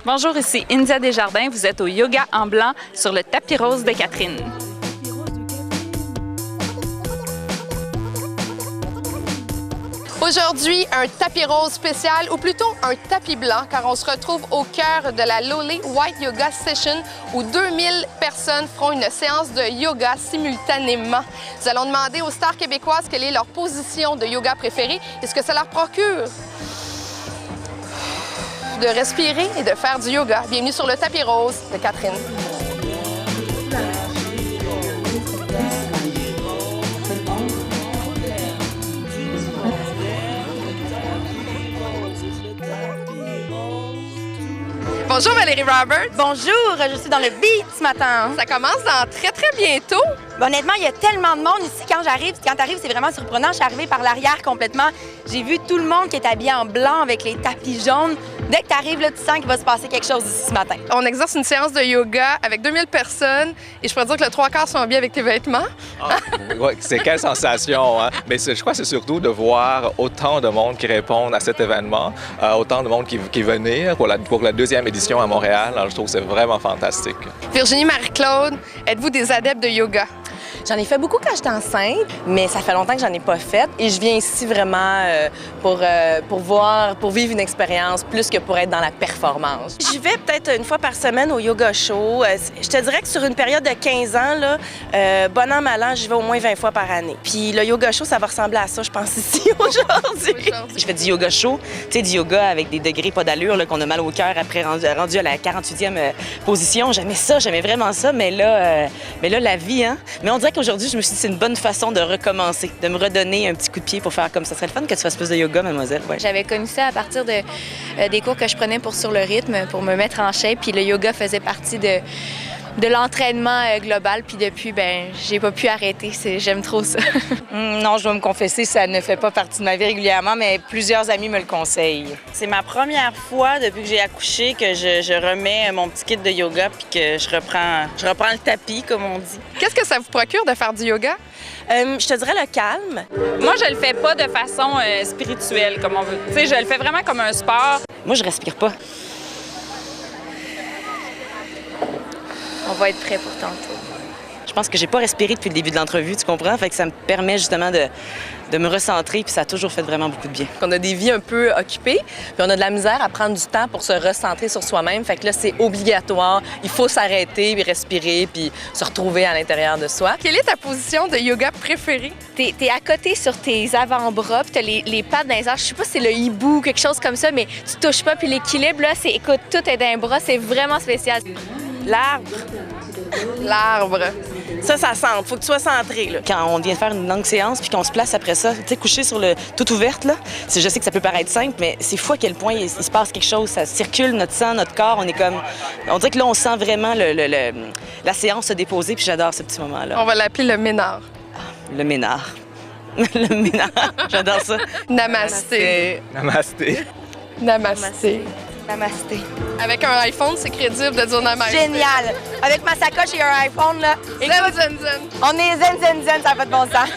Bonjour, ici India Desjardins. Vous êtes au Yoga en blanc sur le tapis rose de Catherine. Aujourd'hui, un tapis rose spécial, ou plutôt un tapis blanc, car on se retrouve au cœur de la Lolé White Yoga Session, où 2000 personnes feront une séance de yoga simultanément. Nous allons demander aux stars québécoises quelle est leur position de yoga préférée et ce que ça leur procure de respirer et de faire du yoga. Bienvenue sur le tapis rose de Catherine. Bonjour Valérie Roberts. Bonjour, je suis dans le beat ce matin. Ça commence dans très bientôt. Honnêtement, il y a tellement de monde ici. Quand t'arrives, c'est vraiment surprenant. Je suis arrivée par l'arrière complètement. J'ai vu tout le monde qui est habillé en blanc avec les tapis jaunes. Dès que tu arrives, là, tu sens qu'il va se passer quelque chose ici ce matin. On exerce une séance de yoga avec 2000 personnes et je pourrais dire que le 3/4 sont habillés avec tes vêtements. Ouais, c'est quelle sensation, hein? Mais je crois que c'est surtout de voir autant de monde qui répondent à cet événement, autant de monde qui venait pour la deuxième édition à Montréal. Alors, je trouve que c'est vraiment fantastique. Virginie Marie-Claude, êtes-vous des adeptes de yoga? J'en ai fait beaucoup quand j'étais enceinte, mais ça fait longtemps que j'en ai pas fait. Et je viens ici vraiment pour vivre une expérience plus que pour être dans la performance. J'y vais peut-être une fois par semaine au yoga show. Je te dirais que sur une période de 15 ans, là, bon an, mal an, j'y vais au moins 20 fois par année. Puis le yoga show, ça va ressembler à ça, je pense, ici aujourd'hui. Je fais du yoga show, tu sais, du yoga avec des degrés pas d'allure, là, qu'on a mal au cœur après rendu à la 48e position. J'aimais ça, j'aimais vraiment ça, mais là, la vie, hein. Mais on dirait qu'aujourd'hui, je me suis dit que c'est une bonne façon de recommencer, de me redonner un petit coup de pied pour faire comme ça. Ça serait le fun que tu fasses plus de yoga, mademoiselle. Ouais. J'avais connu ça à partir des cours que je prenais pour Sur le rythme, pour me mettre en shape. Puis le yoga faisait partie de l'entraînement global. Puis depuis, j'ai pas pu arrêter. J'aime trop ça. Non, je dois me confesser, ça ne fait pas partie de ma vie régulièrement, mais plusieurs amis me le conseillent. C'est ma première fois depuis que j'ai accouché que je remets mon petit kit de yoga puis que je reprends le tapis, comme on dit. Qu'est-ce que ça vous procure de faire du yoga? Je te dirais le calme. Moi, je le fais pas de façon spirituelle, comme on veut. Tu sais, je le fais vraiment comme un sport. Moi, je respire pas. On va être prêt pour tantôt. Je pense que j'ai pas respiré depuis le début de l'entrevue, tu comprends? Fait que ça me permet justement de me recentrer, puis ça a toujours fait vraiment beaucoup de bien. On a des vies un peu occupées, puis on a de la misère à prendre du temps pour se recentrer sur soi-même. Fait que là, c'est obligatoire. Il faut s'arrêter, puis respirer, puis se retrouver à l'intérieur de soi. Quelle est ta position de yoga préférée? T'es à côté sur tes avant-bras, puis t'as les pattes dans les airs. Je sais pas si c'est le hibou ou quelque chose comme ça, mais tu touches pas, puis l'équilibre, là, écoute, tout est dans les bras. C'est vraiment spécial. L'arbre. Ça sente. Faut que tu sois centré, là. Quand on vient de faire une longue séance puis qu'on se place après ça, tu sais, couché sur le tout ouverte, là, je sais que ça peut paraître simple, mais c'est fou à quel point il se passe quelque chose. Ça circule notre sang, notre corps. On dirait que là, on sent vraiment la séance se déposer, puis j'adore ce petit moment-là. On va l'appeler le ménard. Le ménard. Le ménard. J'adore ça. Namasté. Namasté. Namasté. Namasté. Avec un iPhone, c'est crédible de dire namasté. Génial! Avec ma sacoche et un iPhone, là. Zen, zen, zen. On est zen, ça n'a pas de bon sens.